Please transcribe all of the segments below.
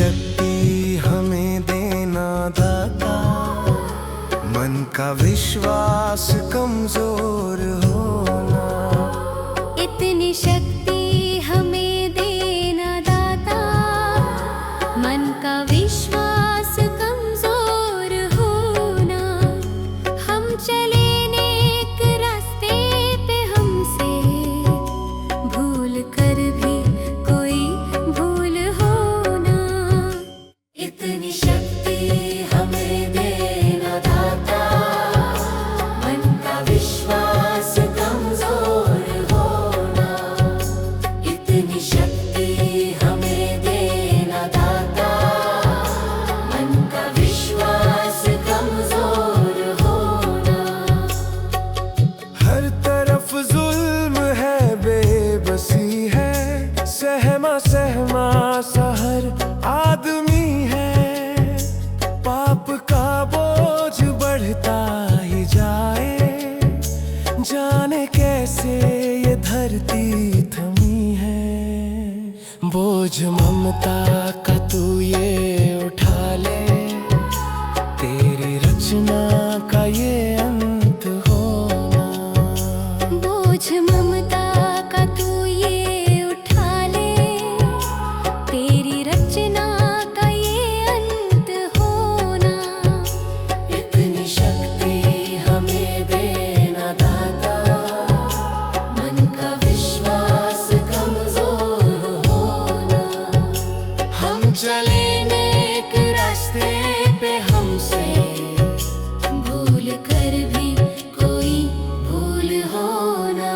शक्ति हमें देना दाता, मन का विश्वास कमजोर होना। इतनी शक्ति हमें देना दाता, मन का विश्वास कमजोर होना। हम चले नेक रास्ते पे, हमसे भूल कर भी कोई भूल होना। इतनी शक्ति हमें देना दाता, मन का विश्वास कमजोर होना। इतनी शक्ति हमें देना दाता, मन का विश्वास कमजोर होना। हर तरफ जुल्म है, बेबसी है, सहमा सहमा सा हर आदमी है। पाप का बोझ बढ़ता ही जाए, जाने कैसे ये धरती थमी है। बोझ ममता का तू ये उठा ले, तेरी रचना का ये अंत होना। बोझ ममता का तू ये उठा ले, तेरी रचना का ये अंत होना। इतनी शक्ति हमें देना दाता, मन का विश्वास कमजोर होना। हम चले नेक रास्ते पे, हमसे भूल कर भी कोई भूल होना।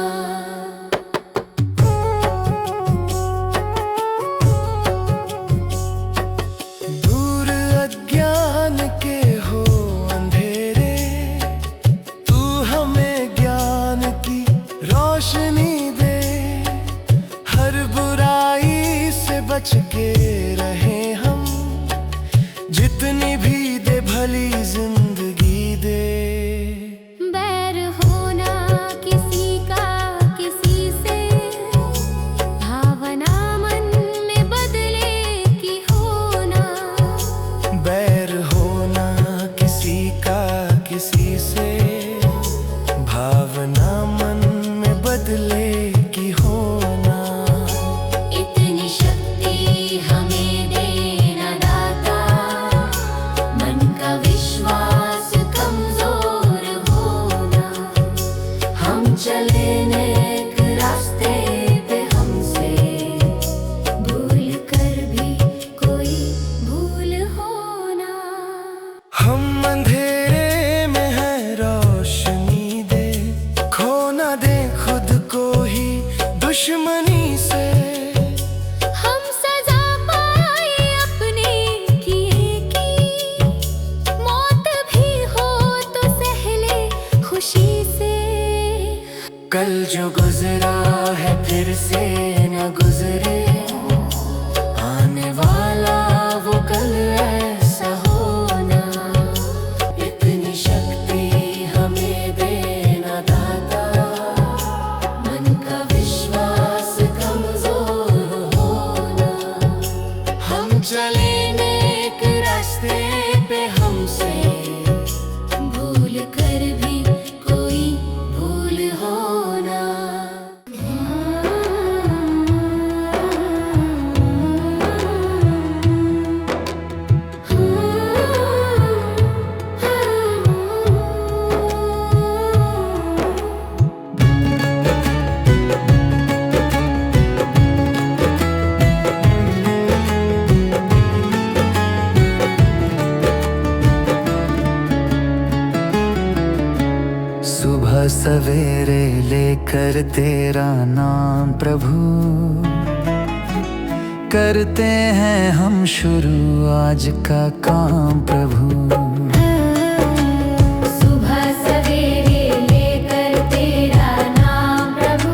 दूर अज्ञान के हो अंधेरे, तू हमें ज्ञान की रोशनी दे। हर बुराई से बच के रहे हम, जितनी भी दे भली जिंदगी दे। बैर होना किसी का किसी से, भावना मन में बदले की होना। बैर होना किसी का किसी से, भावना मन में बदले की होना। इतनी शक्ति हमें देना दाता, मन का विश्वास कमजोर होना। हम चले नेक रास्ते पे, हमसे भूल कर भी कोई भूल होना। हम अंधेरे में है, रोशनी दे। खो ना दे खुद को ही दुश्मनी से। हम सजा पाए अपने किए की, मौत भी हो तो सह ले खुशी से। कल जो गुजरा है फिर से न गुजरे, आने वाला वो कल ऐसा होना। इतनी शक्ति हमें देना दाता, मन का विश्वास कमजोर होना। हम चले नेक रास्ते पे, हमसे भूल कर भी कोई भूल होना। सुबह सवेरे लेकर तेरा नाम प्रभु, करते हैं हम शुरू आज का काम प्रभु। सुबह सवेरे लेकर तेरा नाम प्रभु,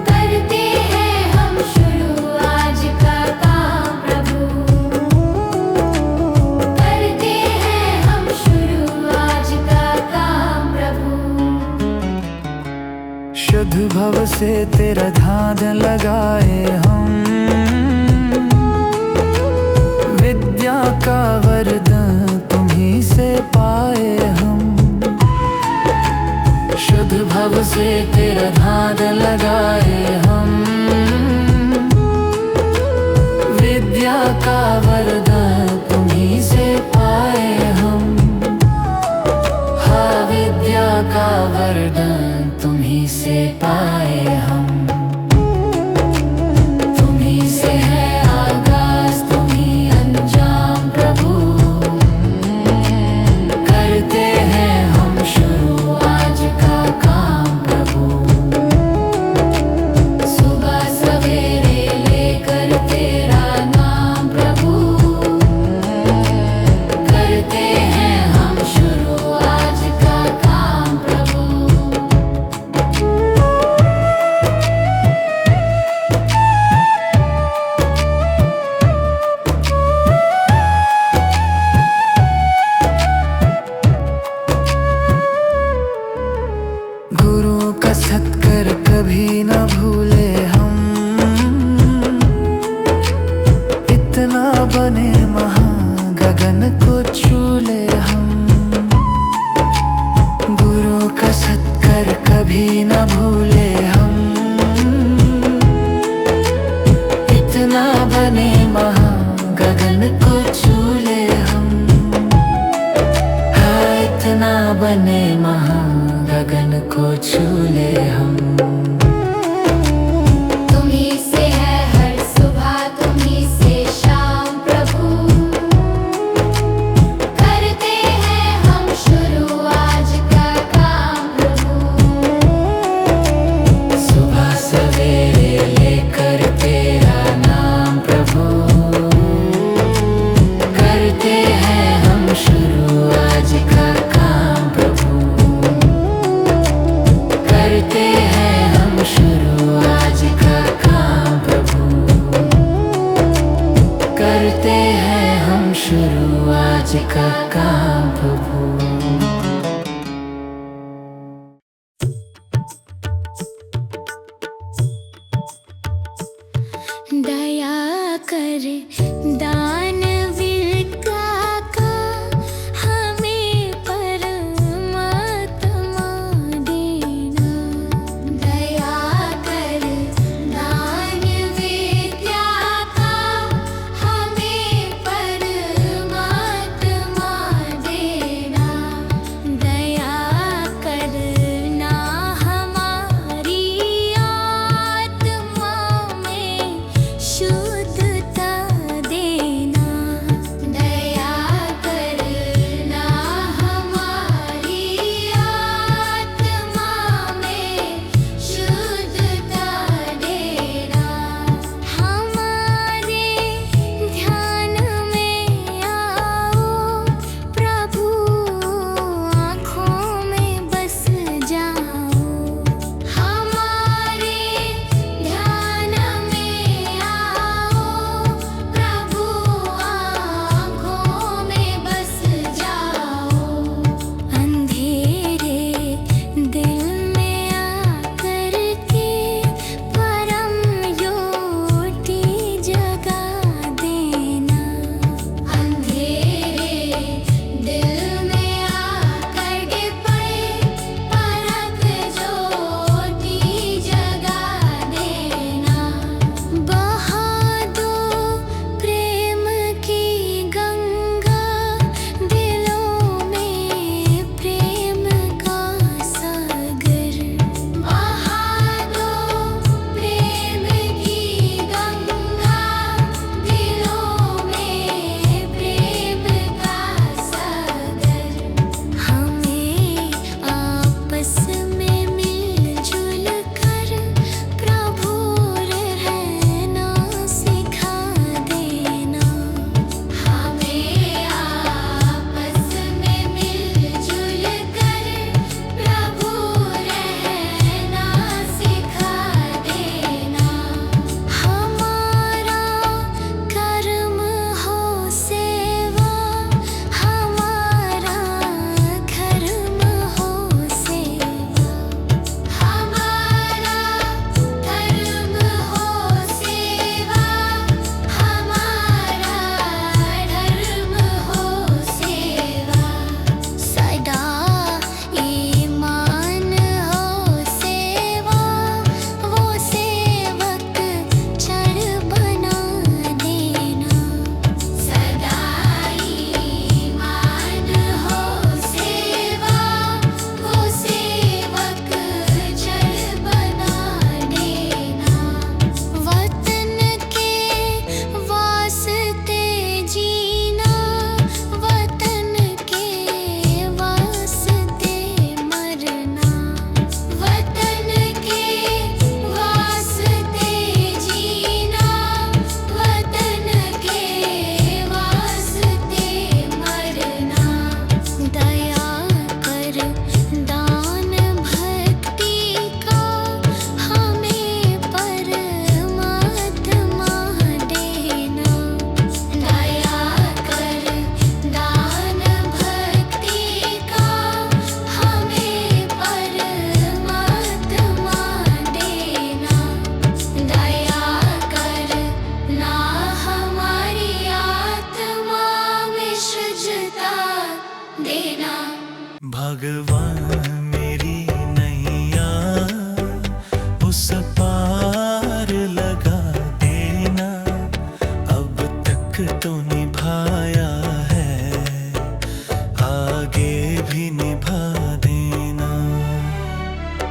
करते हैं हम शुरू आज का काम प्रभु। करते हैं हम शुरू आज का काम प्रभु। शुद्ध भव से तेरा ध्यान लगाए हम, से तेरा ध्यान लगाए हम। विद्या का वरदान तुम्हीं से पाए हम। हाँ, विद्या का वरदान तुम्हीं से पाए हम। तुम्हीं से है आगाज, तुम्हीं अंजाम प्रभु। करते हैं हम शुरू आज का काम प्रभु। सुबह सवेरे लेकर तेरा नाम प्रभु। करते हैं हम शुरू आज का काम प्रभु। गुरु का सत्कर कभी न भूले हम। इतना बने महान गगन को छू ले हम। गुरु का सत्कर कभी न भूले हम। इतना बने महान गगन को छू ले हम। हाँ, इतना बने महान गगन को छू ले हम। तुम्हीं से है हर सुबह, तुम्हीं से शाम प्रभु। करते हैं हम शुरू आज का काम प्रभु। सुबह सवेरे लेकर तेरा नाम प्रभु। करते हैं हम शुरू आज का काम प्रभु। करते हैं हम शुरू आज का काम प्रभु। करते हैं हम शुरू आज का काम प्रभु। दया कर दानवीर का हमें परमात्मा देना। दया कर दानवीर का हमें परमात्मा देना। दया करना हमारी आत्मा में शुद्धता देना। भगवान मेरी नैया उस पार लगा देना, अब तक तो निभाया है, आगे भी निभा देना।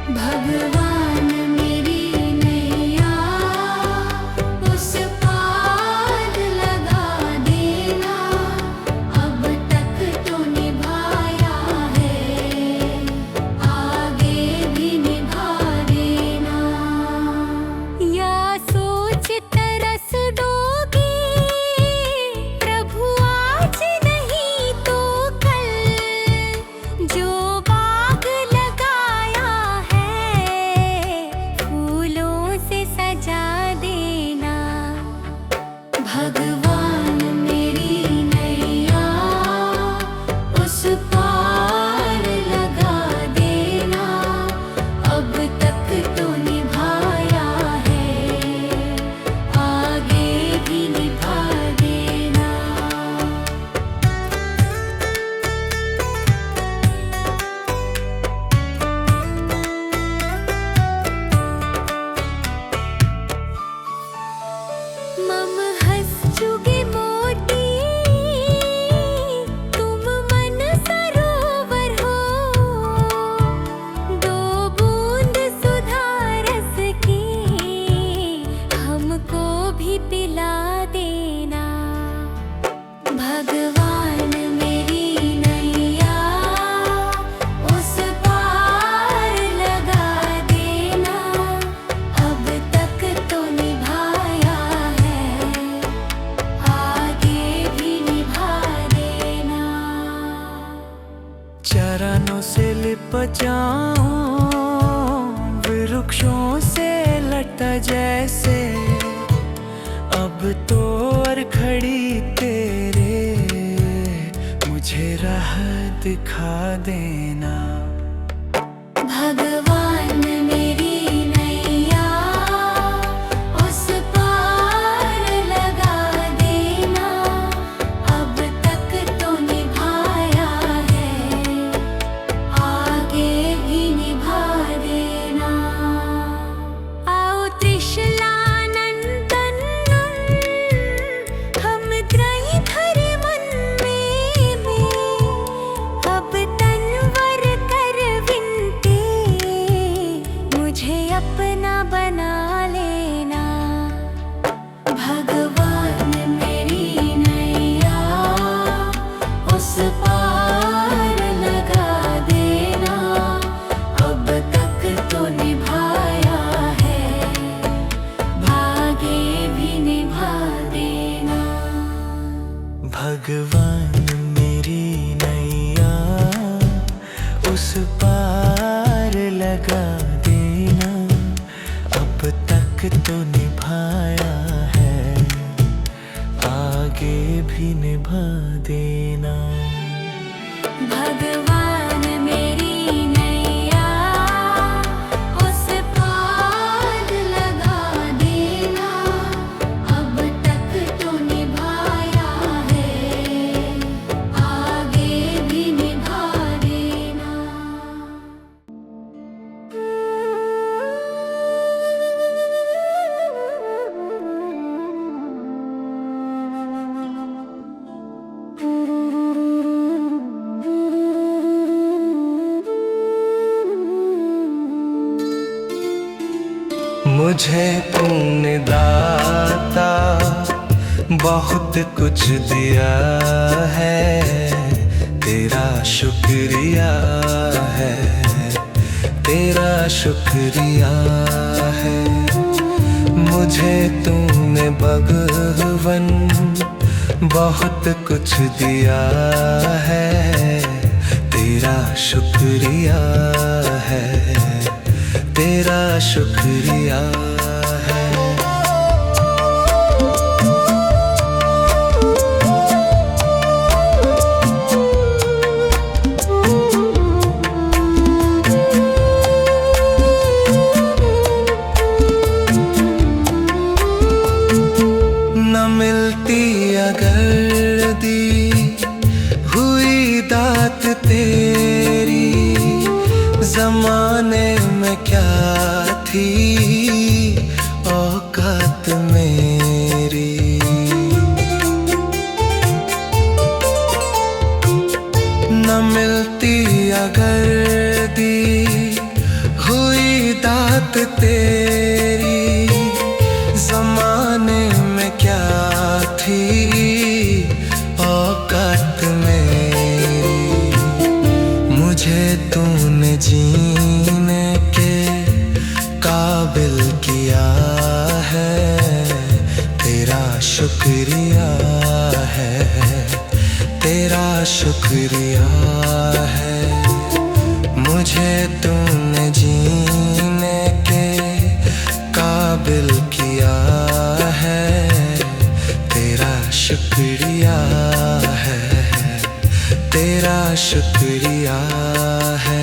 भगवान मेरी नैया उस पार लगा देना, अब तक तो निभाया है, आगे भी निभा देना। या सोच तरस दोगे प्रभु आज नहीं तो कल, जो बाग लगाया है फूलों से सजा देना। भगवान मेरी नैया उस पार लगा देना, अब तक तो निभाया है, आगे भी निभा देना। मम हंस चुगे मोती तुम मन सरोवर हो, दो बूंद सुधा रस की हमको भी पिला देना। भगवान मेरी नैया उस पार लगा देना, अब तक तो निभाया है, आगे भी निभा देना। चरणों से लिप जाऊं वृक्षों से लटा जैसे, अब तो और खड़ी तेरे मुझे राह दिखा देना। भगवान मेरी नैया उस पार लगा देना, अब तक तो निभाया है, आगे भी निभा देना। आओ त्रिशलानंदन हम त्रयी धरे मन में, अब तनवर कर विनती मुझे अपना बना लेना। भगवान मेरी नैया उस पार लगा देना, अब तक तो निभाया है, आगे भी निभा देना। भगवान मेरी नैया उस पार लगा देना, अब तक तो निभाया है, आगे भी निभा देना। भगवान मेरी नैया उस पार लगा देना, अब तक तो निभाया है, आगे भी निभा देना। मुझे तुमने दाता बहुत कुछ दिया है, तेरा शुक्रिया है, तेरा शुक्रिया है। मुझे तुमने भगवन बहुत कुछ दिया है, तेरा शुक्रिया है, तेरा शुक्रिया है। न मिलती अगर दी हुई दात तेरी, जमाने में क्या थी औकात मेरी। न मिलती अगर दी हुई दात तेरी, जमाने में क्या थी औकात मेरी। मुझे तूने जीने के काबिल किया है, तेरा शुक्रिया है, तेरा शुक्रिया है। मुझे तूने जीने के काबिल किया है, तेरा शुक्रिया है, तेरा शुक्रिया है।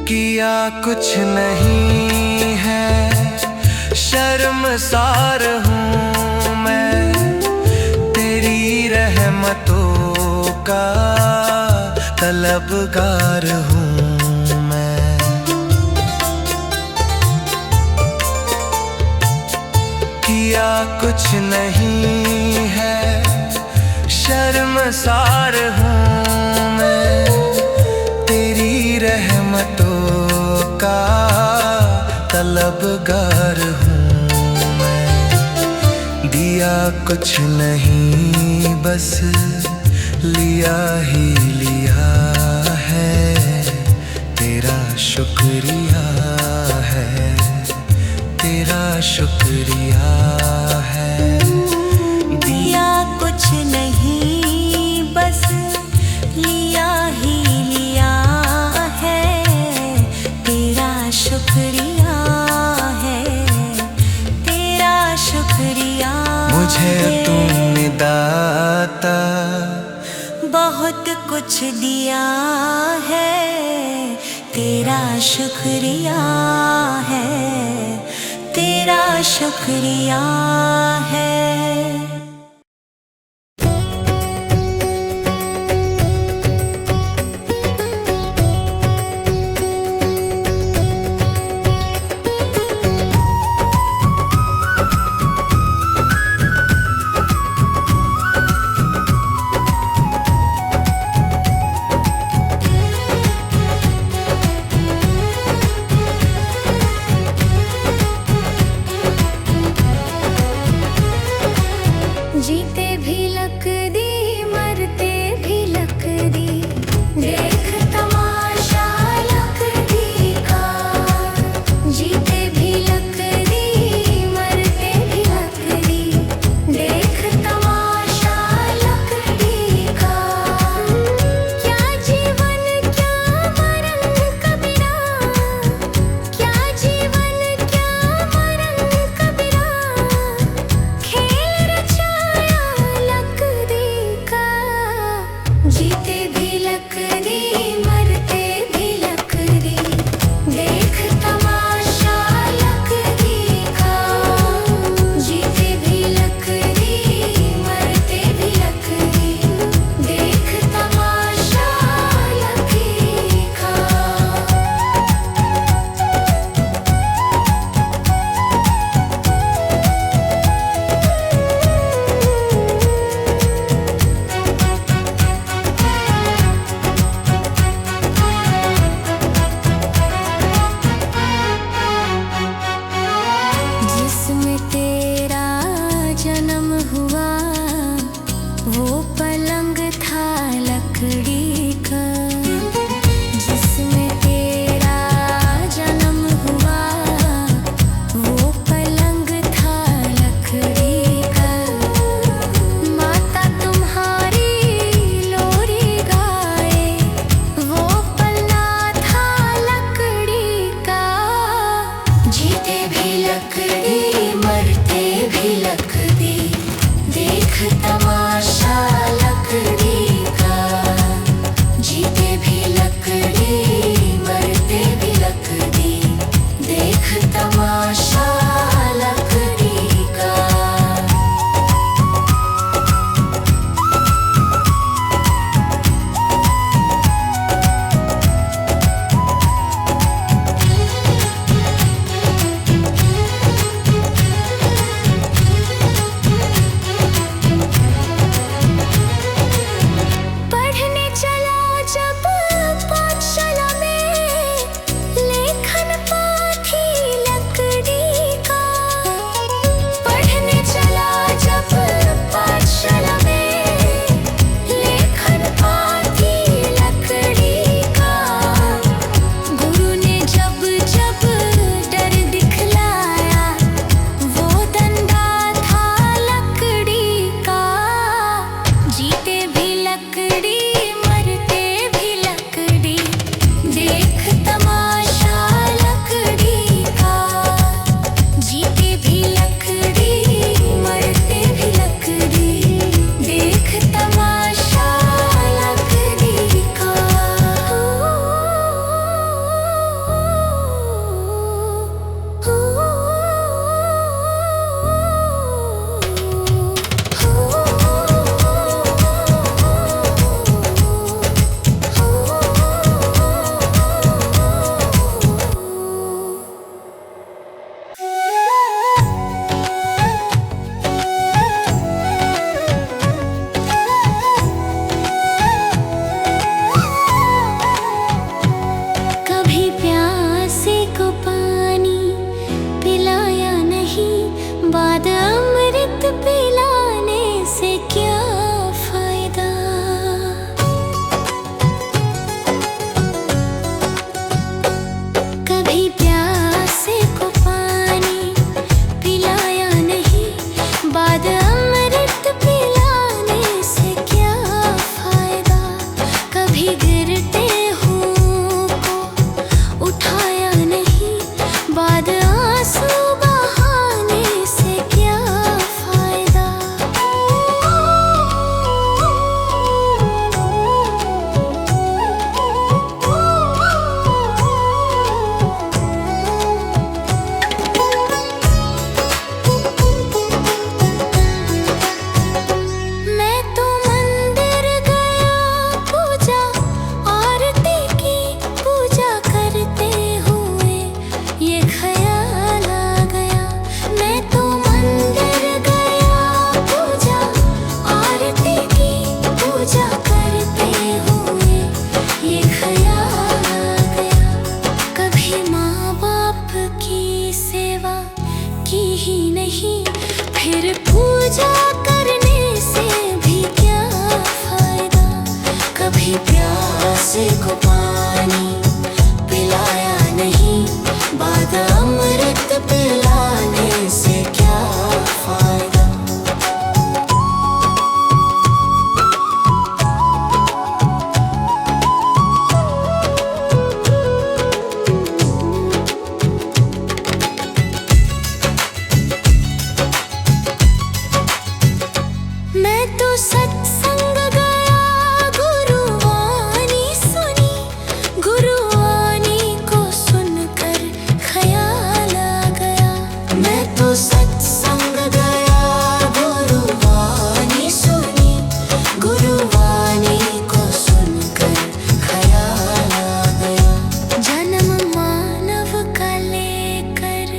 किया कुछ नहीं है, शर्मसार हूँ मैं, तेरी रहमतों का तलबगार हूँ मैं। किया कुछ नहीं है, शर्मसार हूँ मैं, तेरी रहमतों का तलबगार हूँ मैं। दिया कुछ नहीं बस लिया ही लिया है, तेरा शुक्रिया है, तेरा शुक्रिया है। दिया कुछ नहीं बस लिया ही लिया है, तेरा शुक्रिया है, तेरा शुक्रिया। मुझे तूने दाता बहुत कुछ दिया है, तेरा शुक्रिया है, तेरा शुक्रिया है। बाद अमृत पिलाने से क्या फायदा। कभी प्यासे को पानी पिलाया नहीं, बाद अमृत पिलाने से क्या फायदा। कभी गिरते हुओं को उठाया नहीं, बाद आंसू बहाने से क्या फायदा। मैं तो मंदिर गया पूजा आरती की, पूजा करते हुए ये ख्याल आ गया। मैं तो मंदिर गया पूजा आरती की, पूजा करते हुए ये ख्याल आ गया। कभी माँ बाप की सेवा की ही नहीं, फिर पूजा करने से भी क्या फायदा। कभी प्यासे को पानी पिलाया नहीं, बाद अमृत पिलाने से क्या फायदा। मैं तो सत्संग गया, गुरुवाणी सुनी, गुरुवाणी को सुनकर ख्याल आ गया। मैं तो सत्संग गया, गुरुवाणी सुनी, गुरुवाणी को सुनकर ख्याल आ गया। जन्म मानव का लेकर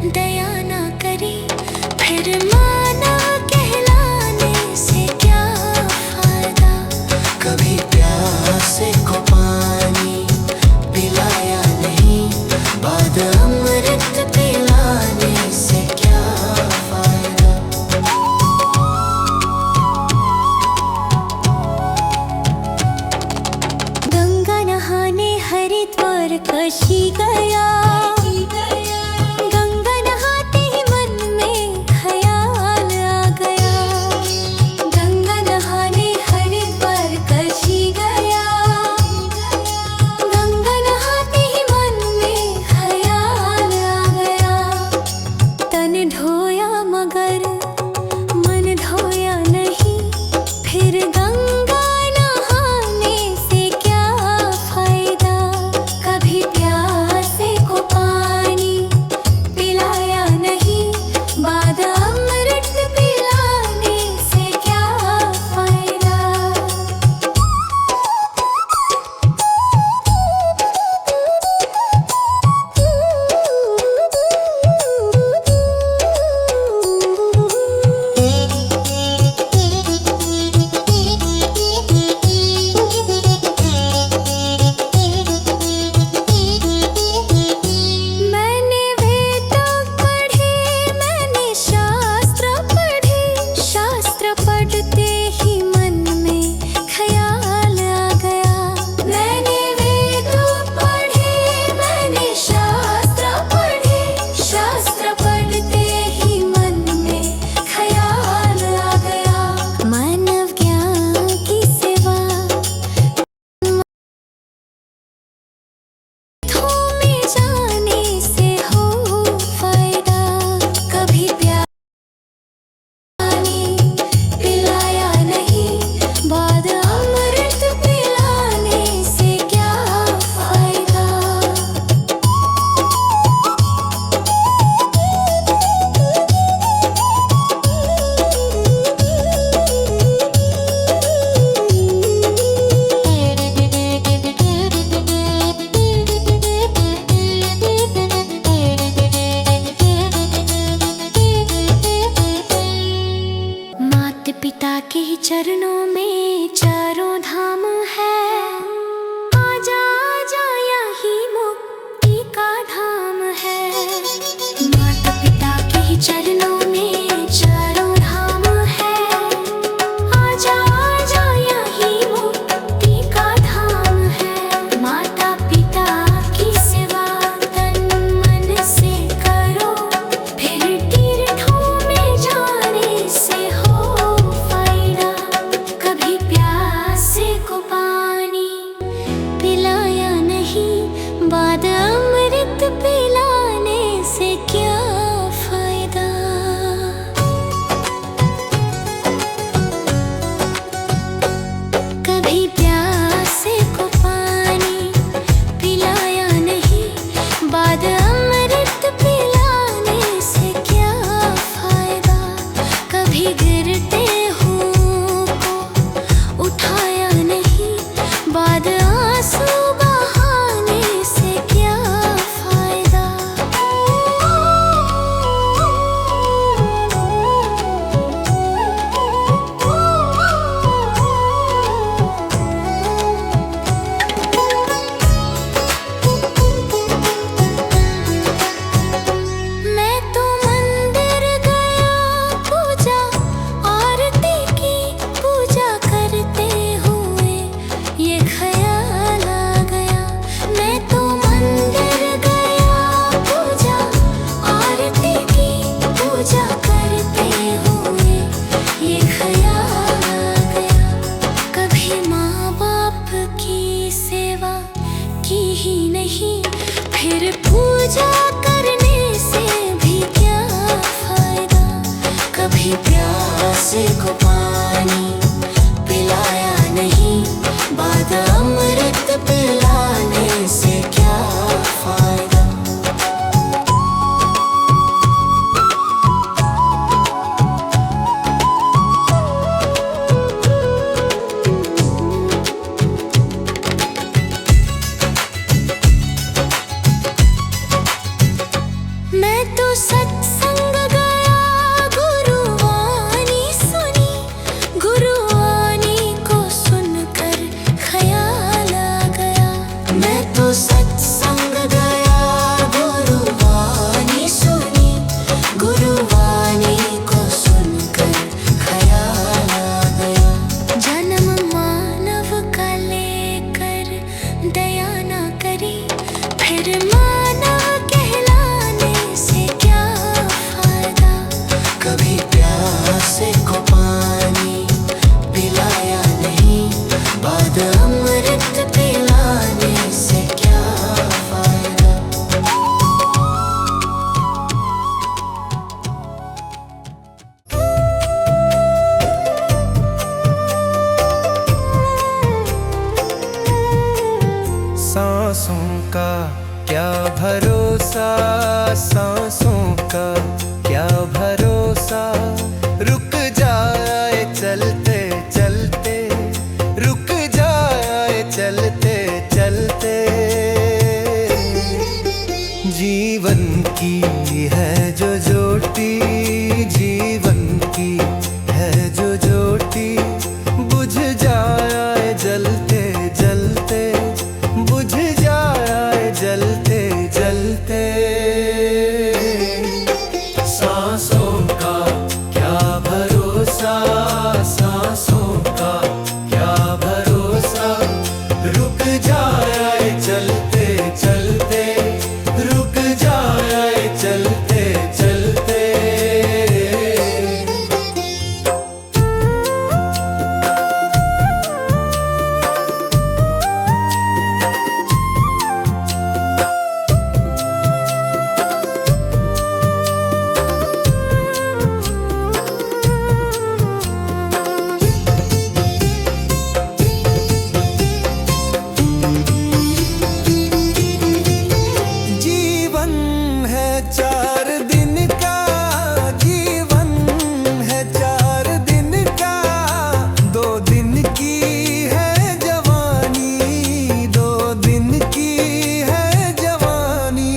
दया ना करी, फिर मानव कहलाने से क्या फायदा। कभी प्यासे को पानी पिलाया नहीं, बाद अमृत पिलाने से क्या फायदा। गंगा नहाने हरिद्वार काशी गया, गंगा नहाते ही मन में ख्याल आ गया। गंगा नहाने हरिद्वार काशी गया, गंगा नहाते ही मन में ख्याल आ गया। तन धोया मगर मन धोया नहीं, फिर गंगा नहाने से क्या फायदा। कभी प्यासे को पानी पिलाया नहीं, बाद अमृत पिलाने से क्या फायदा। मैंने वेद पढ़े, मैंने शास्त्र पढ़े, शास्त्र पढ़ते ही मन में ख्याल आ गया। मैंने वेद पढ़े, मैंने शास्त्र पढ़े, शास्त्र पढ़ते ही मन में ख्याल आ गया। मानव ज्ञान की सेवा में जाने से हो फायदा। कभी पानी पिलाया नहीं, बाद अमृत पिलाने से क्या फायदा। माता पिता के ही चरणों में चारों धाम है। आजा आजा यही मुक्ति का धाम है। माता पिता के ही चरणों में कभी प्यासे को पानी पिलाया नहीं, बाद अमृत पिलाने से क्या फायदा। मैं तो सत्संग गया, गुरुवाणी सुनी, गुरुवाणी को सुनकर ख्याल आ गया। मैं तो सत्संग गया, गुरुवाणी सुनी, गुरुवाणी को सुनकर ख्याल आ गया। जन्म मानव का लेकर दया ना करी, फिर मानव कहलाने से क्या फायदा। कभी प्यासे को पानी पिलाया नहीं, बाद अमृत पिलाने से क्या फायदा। सांसों का क्या भरोसा, सांसों का क्या भरोसा, रुक जाए चलते चलते, रुक जाए चलते चलते। जीवन की है जो ज्योति, जीवन की है जो ज्योति, बुझ जाए जलते जलते, बुझ जाए जलते जलते। सांसों का क्या भरोसा, सांसों का क्या भरोसा, रुक जाए चलते चलते, रुक जाए चलते चलते। जीवन है 4 दिन का, जीवन है 4 दिन का, 2 दिन की है जवानी, 2 दिन की है जवानी।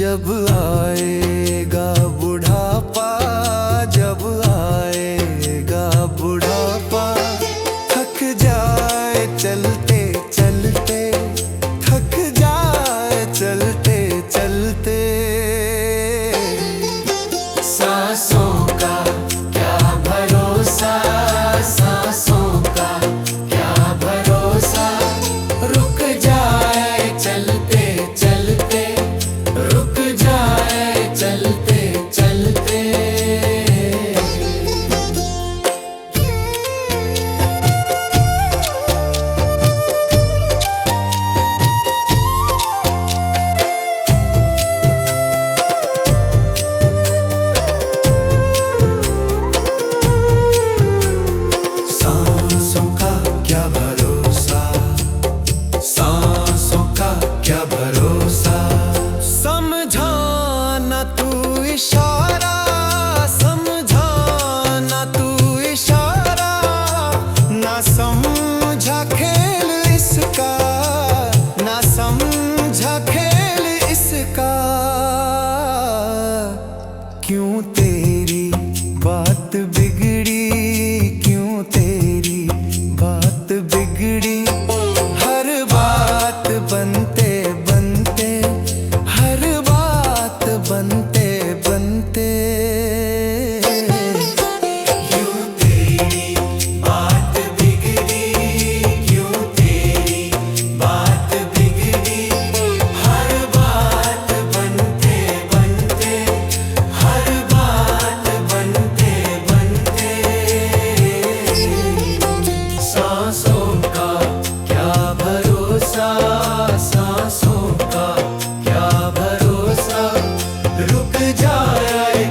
जब आएगा बुढ़ापा, जब आएगा बुढ़ापा, थक जाए चलते चलते, थक जाए चलते चलते। सांसों का क्या भरोसा, सांसों का क्या भरोसा, रुक जाए चलते चलते, रुक जाए चलते चलते। सांसों का क्या भरोसा, सांसों का क्या भरोसा, समझाना तू इशारा, समझाना तू इशारा, ना समझा खेल इसका, ना समझा खेल इसका। क्यों तेरी बात बिगड़ी, क्यों तेरी बात बिगड़ी, हर बात बनते बनते, हर बात बनते बनते। क्यों तेरी बात बिगड़ी, क्यों तेरी बात बिगड़ी, हर बात बनते बनते, हर बात बनते बनते। सांसों का क्या भरोसा, सांसों का क्या भरोसा, रुक जाए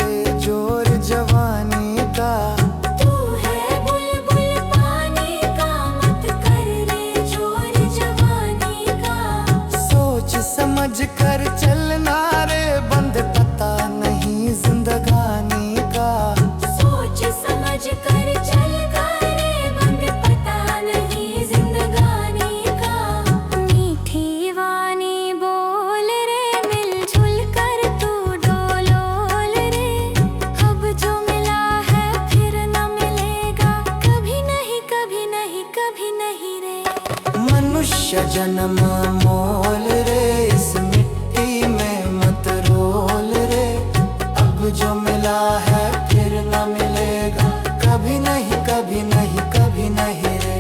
रे जोर जवानी का। तू है बुलबुल पानी का, मत कर रे जोर जवानी का। सोच समझ कर चलना रे, बंद पता नहीं जिंदगानी का। सोच समझ कर चल रे, बंद पता नहीं जिंदगानी का। मीठी वाणी बोल रे, मिलजुल कर तू डोलोल रे। अब जो मिला है फिर न मिलेगा, कभी नहीं कभी नहीं कभी नहीं रे। मनुष्य जन्म मोल रे, इस मिट्टी में मत रोल रे। अब जो मिला है फिर न मिलेगा, कभी नहीं कभी नहीं कभी नहीं रे।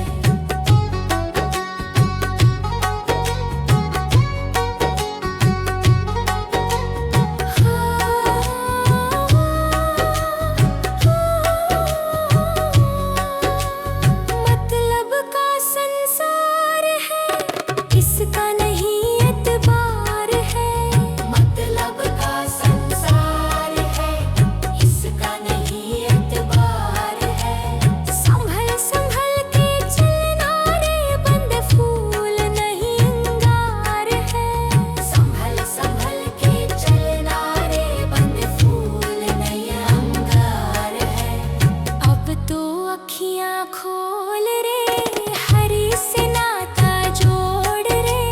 मतलब का संसार है, इसका नहीं एतबार है। मतलब का संसार है, इसका नहीं एतबार है। संभल संभल के चलना रे, बंद फूल नहीं अंगार है। संभल संभल के चलना रे, बंद फूल नहीं अंगार है। अब तो अखियां खोल रे, हरी से नाता जोड़ रे।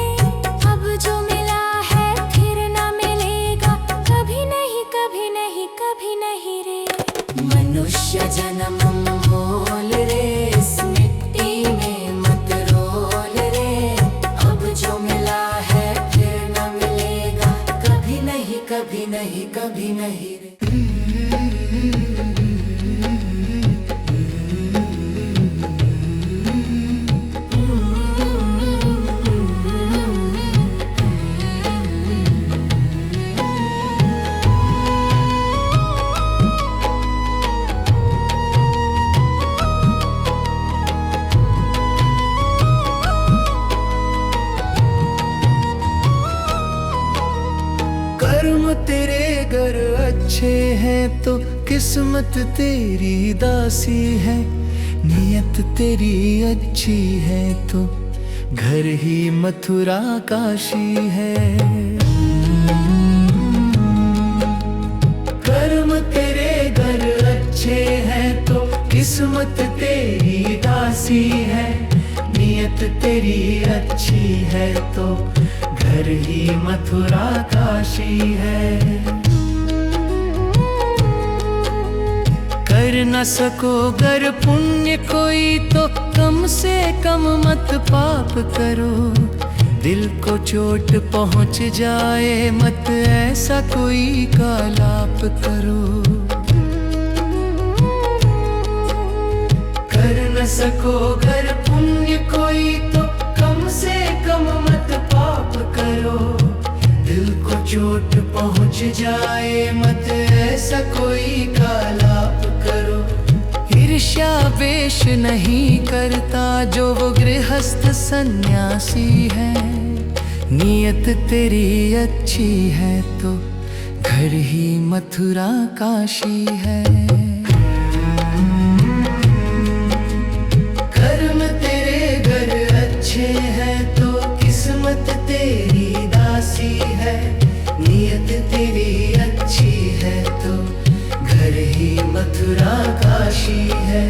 अब जो मिला है फिर ना मिलेगा, कभी नहीं कभी नहीं कभी नहीं रे। मनुष्य जन्म मोल रे, इस मिट्टी में मत रोल रे। अब जो मिला है फिर ना मिलेगा, कभी नहीं कभी नहीं कभी नहीं रे। कर्म तेरे घर अच्छे हैं तो किस्मत तेरी दासी है। नियत तेरी अच्छी है तो घर ही मथुरा काशी है। कर्म तेरे घर अच्छे हैं तो किस्मत तेरी दासी है। नियत तेरी अच्छी है तो घर ही मथुरा काशी है। कर न सको गर पुण्य कोई तो कम से कम मत पाप करो। दिल को चोट पहुंच जाए मत ऐसा कोई कालाप करो। कर न सको गर पुण्य कोई तो कम से कम मत पाप करो। दिल को चोट पहुंच जाए मत ऐसा कोई कालाप करो। ईर्ष्या वेश नहीं करता जो वो गृहस्थ सन्यासी है। नियत तेरी अच्छी है तो घर ही मथुरा काशी है। कर्म तेरे घर अच्छे हैं तो किस्मत तेरी दासी है। नियत तेरी अच्छी है तो घर ही मथुरा काशी है।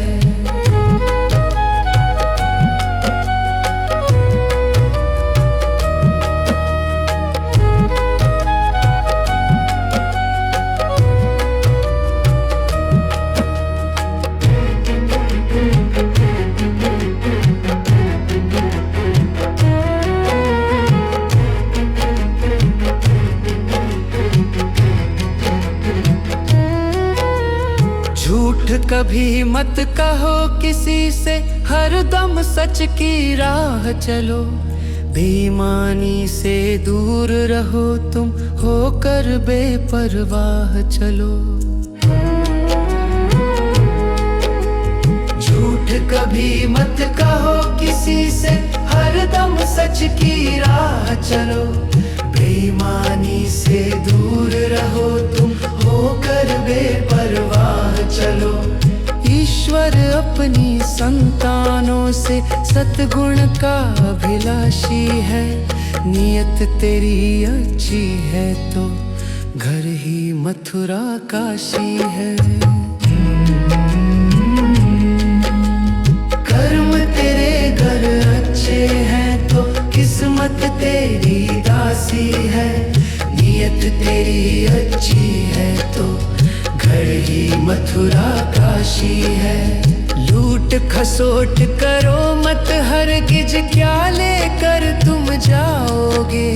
झूठ कभी मत कहो किसी से, हरदम सच की राह चलो। बेईमानी से दूर रहो तुम, होकर बेपरवाह चलो। झूठ कभी मत कहो किसी से, हरदम सच की राह चलो। बेईमानी से दूर रहो तुम, होकर बेपरवाह चलो। ईश्वर अपनी संतानों से सद्गुण का अभिलाषी है। नियत तेरी अच्छी है तो घर ही मथुरा काशी है। कर्म तेरे घर अच्छे हैं तो किस्मत तेरी दासी है। नियत तेरी अच्छी है तो घर ही मथुरा काशी है। लूट खसोट करो मत हरगिज, क्या लेकर तुम जाओगे।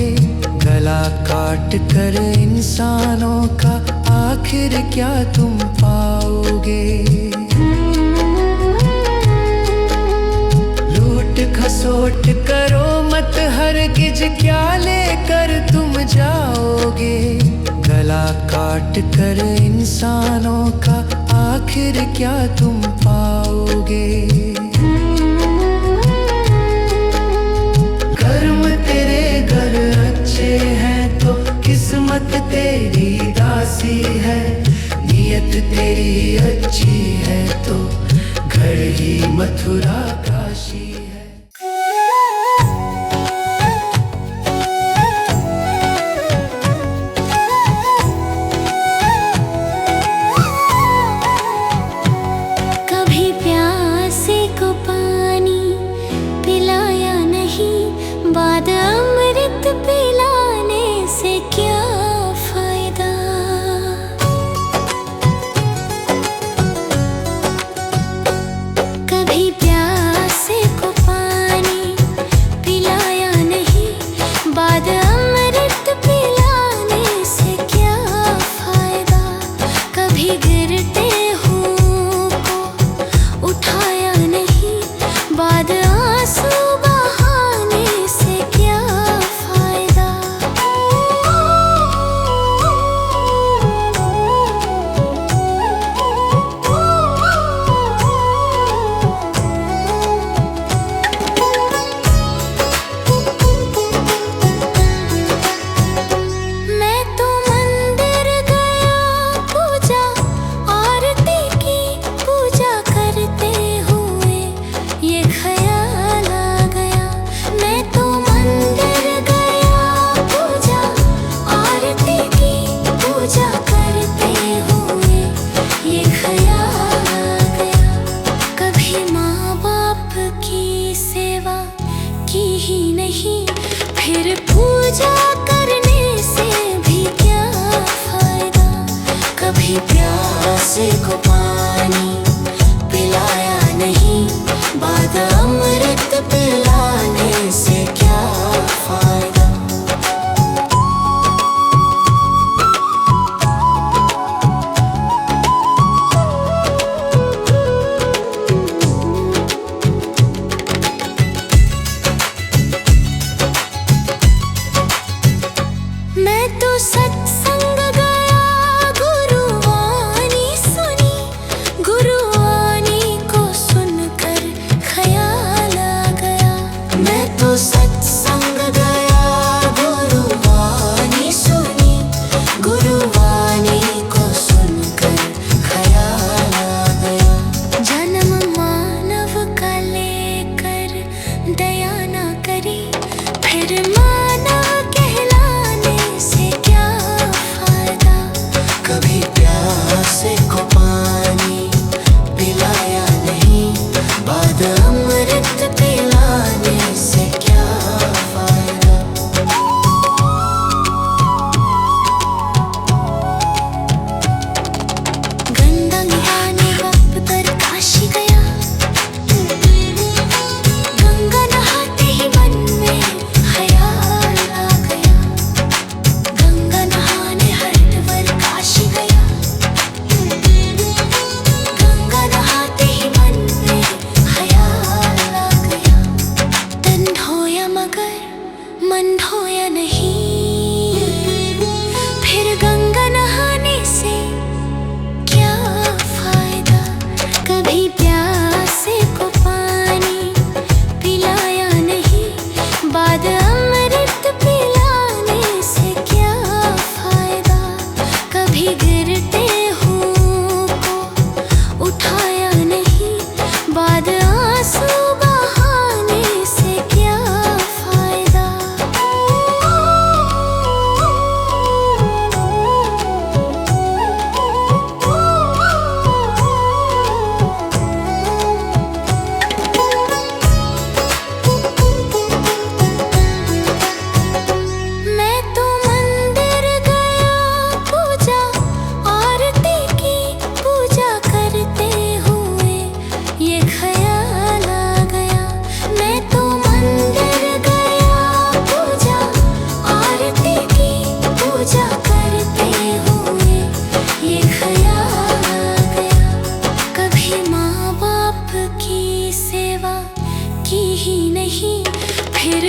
गला काट कर इंसानों का आखिर क्या तुम पाओगे। लूट खसोट करो मत हरगिज, क्या लेकर तुम जाओगे। गला काट कर इंसानों का आखिर क्या तुम पाओगे। कर्म तेरे घर अच्छे हैं तो किस्मत तेरी दासी है। नियत तेरी अच्छी है तो घर ही मथुरा काशी है। कभी प्यासे को पानी पिलाया नहीं, बाद अमृत पिलाने से क्या फायदा। कभी प्यासे को पानी पिलाया नहीं, बाद अमृत पिलाने से क्या फायदा। कभी गिरते उठाया नहीं, बाद आंसू बहाने से क्या फायदा। मैं तो मंदिर गया पूजा आरती की, पूजा करते हुए ये ख्याल आ गया। मैं तो मंदिर गया पूजा आरती की, पूजा करते हुए ये ख्याल आ गया। कभी माँ बाप की सेवा की ही नहीं, फिर पूजा करने से भी क्या फायदा। कभी प्यासे को पानी पिलाया नहीं, बाद अमृत पिलाने से क्या फायदा। मैं तो सत्संग गया, गुरुवाणी सुनी, गुरुवाणी को सुनकर ख्याल आ गया। मैं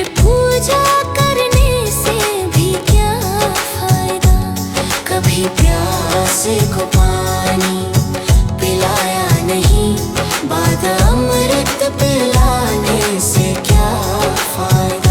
फिर पूजा करने से भी क्या फायदा। कभी प्यासे को पानी पिलाया नहीं, बाद अमृत पिलाने से क्या फायदा।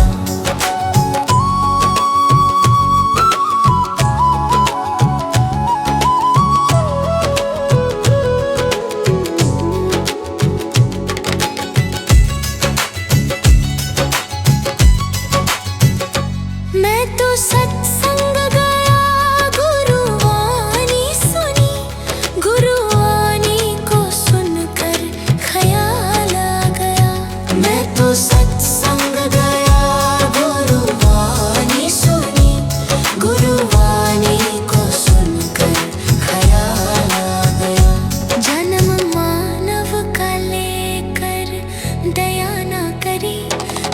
मैं तो सत्संग गया, गुरुवाणी सुनी, गुरुवाणी को सुनकर ख्याल आ गया। मैं तो सत्संग गया, गुरुवाणी सुनी, गुरुवाणी को सुनकर ख्याल आ गया। जन्म मानव का लेकर दया न करी,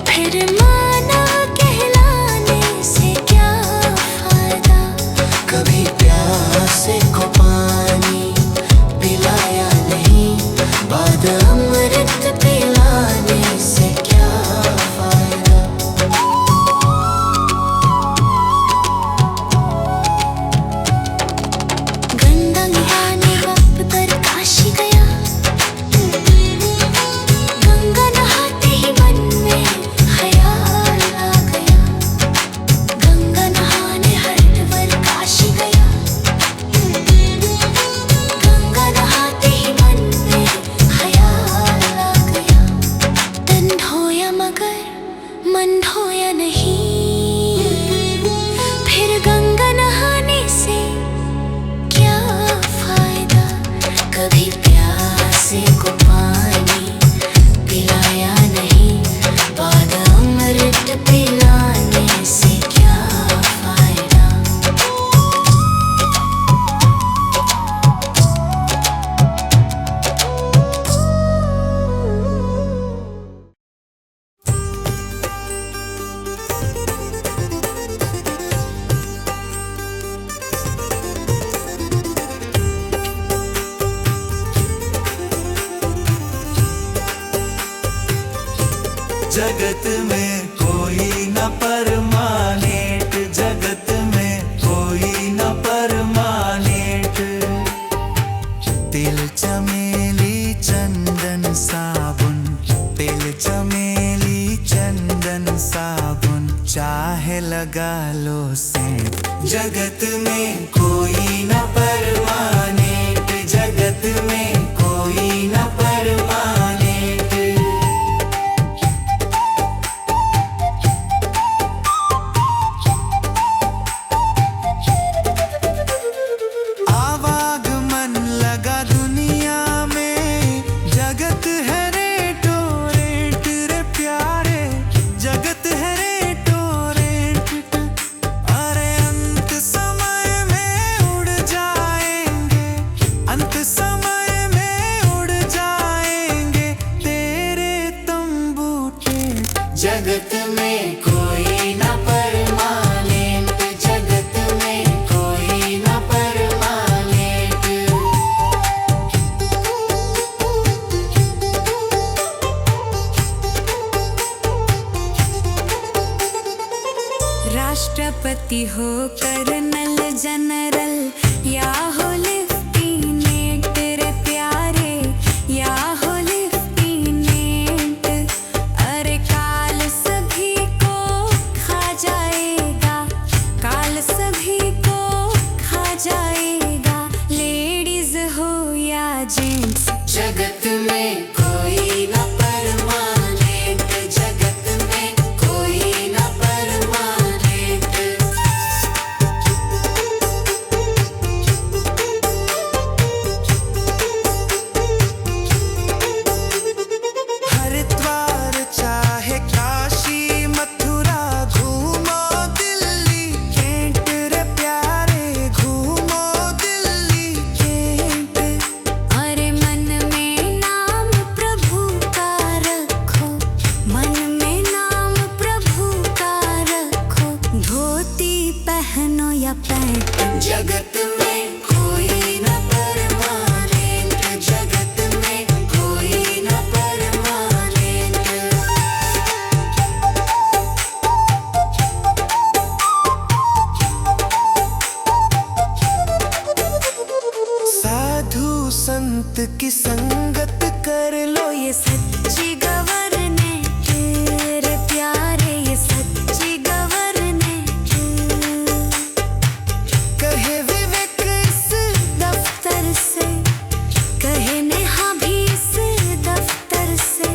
फिर मानव कहलाने से क्या फायदा। कभी प्यासे को पानी पिलाया नहीं, बाद अमृत पिलाने से क्या फायदा। गंगा नहाने वक्त पर काशी गया, गंगा नहाते ही मन में ख्याल आ गया। गंगा नहाने हरिद्वार काशी गया, गंगा नहाते ही मन में ख्याल आ गया। तन धोया मगर मन धोया नहीं, फिर गंगा नहाने से क्या फायदा। कभी प्यासे को पानी पिलाया नहीं, बाद अमृत पिलाने से क्या फायदा। जगत में कोई न परमानेंट, जगत में कोई न परमानेंट। तिल चमेली चंदन साबुन, तिल चमेली चंदन साबुन, चाहे लगा लो सेंट। जगत में कोई न परमानेंट, जगत में कोई न परमानेंट। आवागमन लगा दुनिया में, जगत है रेटो रेट रे प्यारे, जगत है रेटो रेट। अरे अंत समय में उड़ जाएंगे, अंत समय में उड़ जाएंगे तेरे तंबू टेंट। जगत में कोई न परमानेंट, जगत में कोई न परमानेंट। राष्ट्रपति हो कर्नल जनरल या हो लेफ्टिनेंट रे प्यारे, या हो लेफ्टिनेंट। अरे काल सभी को खा जाएगा, काल सभी को खा जाएगा, लेडीज हो या जेंट्स। जगत में कोई न परमानेंट, जगत में कोई न परमानेंट। हरिद्वार चाहे काशी मथुरा, घूमो दिल्ली कैंट रे प्यारे, घूमो दिल्ली कैंट। अरे मन में नाम संत की संगत कर लो। ये सच्ची गवर्नमेंट रे प्यारे, ये सच्ची गवर्नमेंट। कहे विवेक इस दफ्तर से, कहे नेहा भी इस दफ्तर से,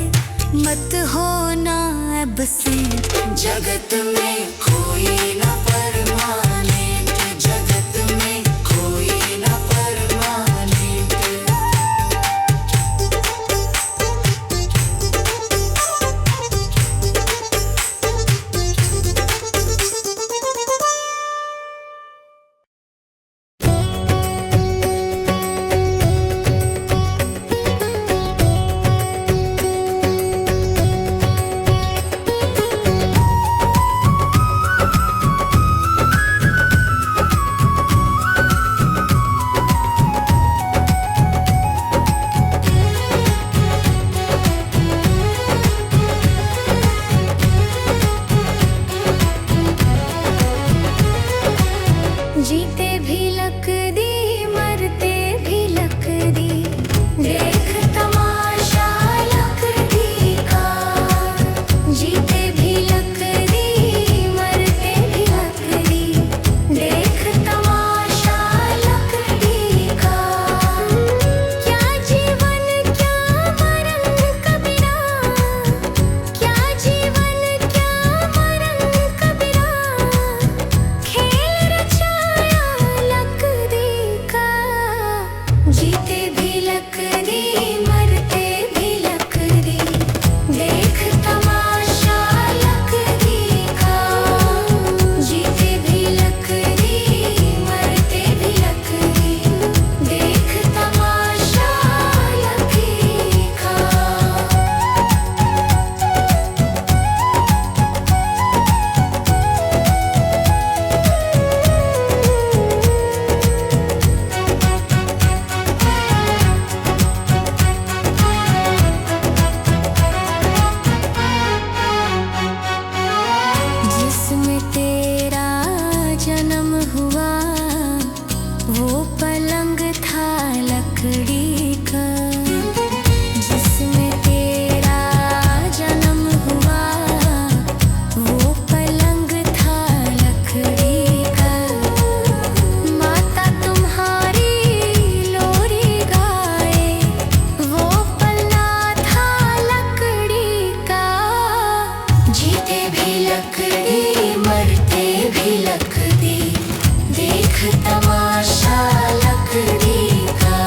मत होना एब्सेंट। जगत में कोई ना परमानेंट, जगत में कोई ना परमानेंट। जीते भी लकदी, मरते भी लकदी, देख तमाशा लकदी का। जीते भी लकदी, मरते भी लकदी, देख तमाशा लकदी का। क्या जीवन क्या मरण कबीरा, क्या जीवन क्या मरण कबीरा, खेल रचाया लकदी का। जीते भी लकदी, मरते भी लकदी, देख तमाशा लकदी का। जीते भी लकदी, मरते भी लकदी, देख तमाशा लकदी का। जिसमें तेरा जन्म हुआ, वो पलंग था लकड़ी का। जिसमें तेरा जन्म हुआ, वो पलंग था लकड़ी का। माता तुम्हारी लोरी गाए, वो पल्ला था लकड़ी का। जीते भी लकड़ी, मरते भी लकड़ी, देख तमाशा लकड़ी का।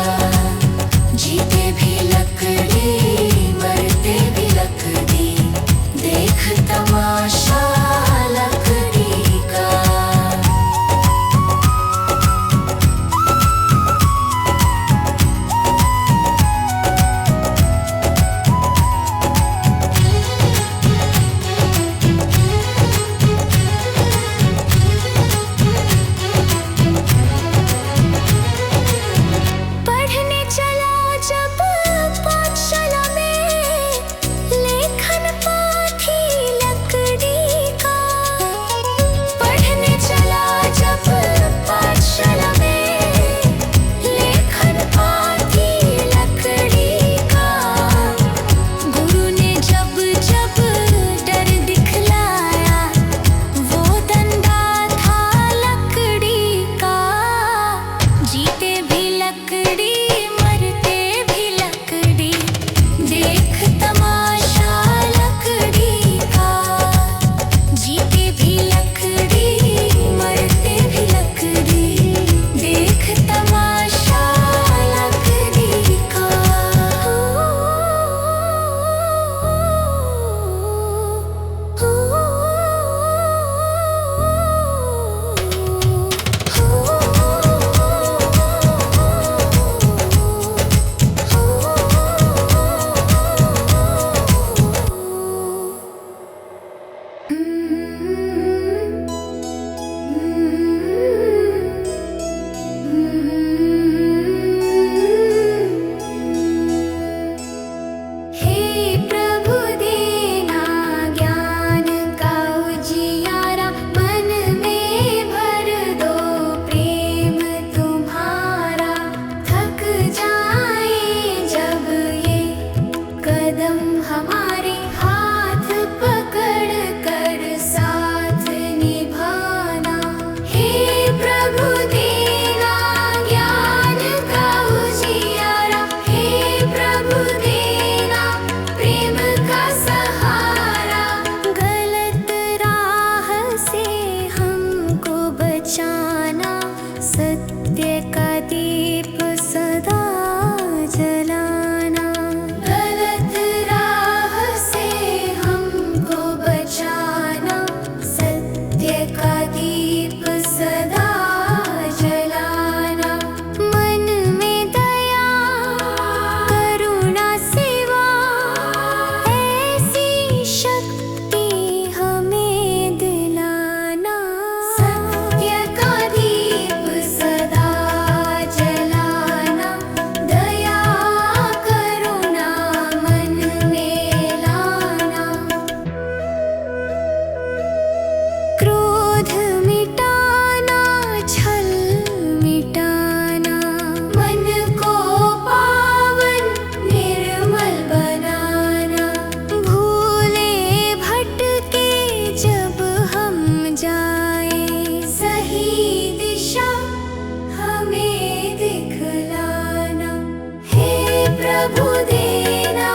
प्रभु देना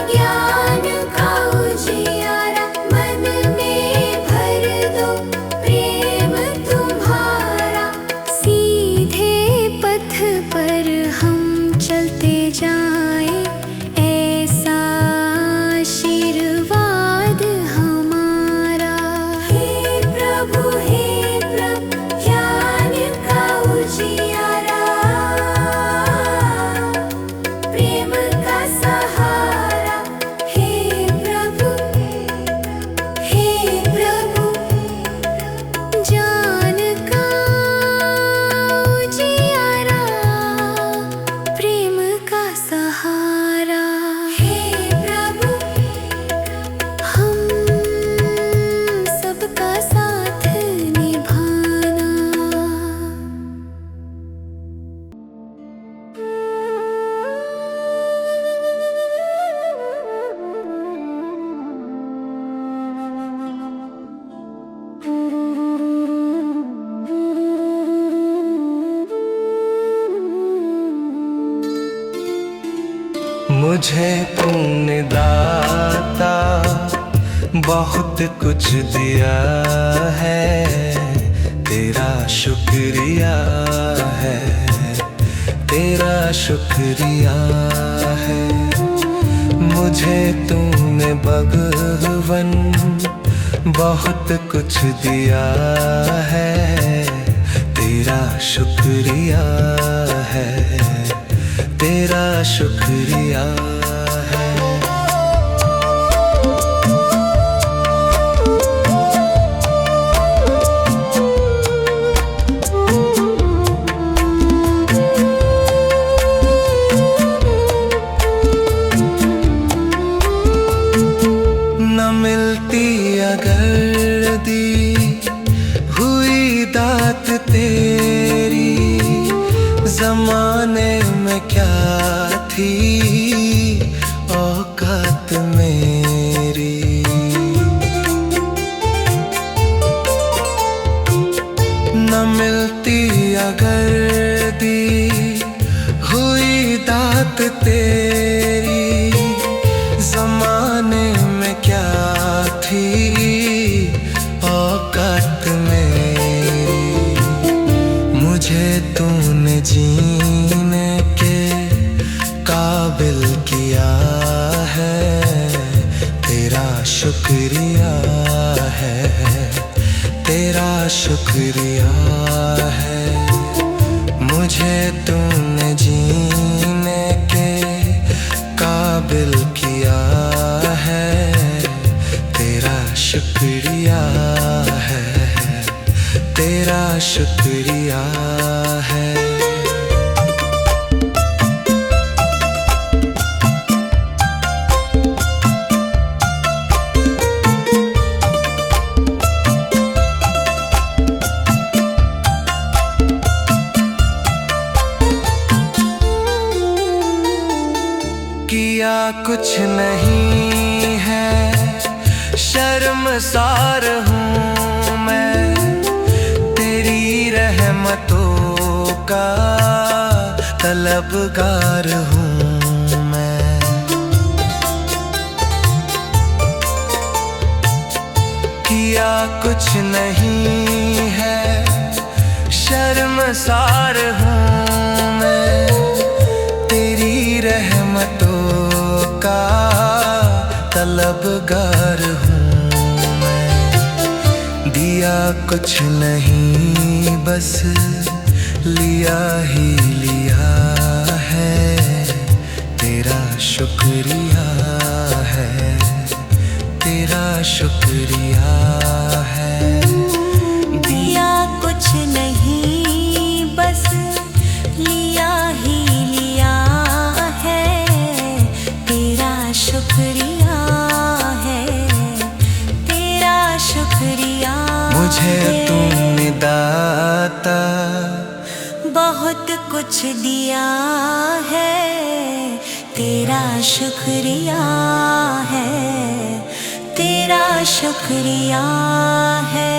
ज्ञान का उजियारा, मन में भर दो प्रेम तुम्हारा। सीधे पथ पर हम चलते जाएं, ऐसा आशीर्वाद हमारा। हे प्रभु ज्ञान का उजियारा, प्रेम का सहारा। हे प्रभु ज्ञान का उजियारा, प्रेम का सहारा। हे प्रभु हम सबका साथ निभाना। मुझे तूने दाता बहुत कुछ दिया है, तेरा शुक्रिया है, तेरा शुक्रिया है। मुझे तूने भगवन बहुत कुछ दिया है, तेरा शुक्रिया है, तेरा शुक्रिया है। न मिलती अगर दी हुई दात तेरी, जमाने में क्या थी औकात मेरी। न मिलती अगर दी हुई दात तेरी, जमाने में क्या थी औकात मेरी। मुझे तूने जीने के काबिल किया है, तेरा शुक्रिया है, तेरा शुक्रिया है। मुझे तूने जीने के काबिल किया है, तेरा शुक्रिया है, तेरा शुक्रिया है। किया कुछ नहीं है, शर्मसार हूँ मैं, तेरी रहमतों का तलबगार हूँ मैं। किया कुछ नहीं है, शर्मसार हूँ मैं, तेरी रहमतों का तलबगार हूँ मैं। दिया कुछ नहीं बस लिया ही लिया है, तेरा शुक्रिया है, तेरा शुक्रिया है। दिया कुछ नहीं बस लिया ही लिया है, तेरा शुक्रिया है, तेरा शुक्रिया। मुझे तूने दाता बहुत कुछ दिया है, तेरा शुक्रिया है, तेरा शुक्रिया है।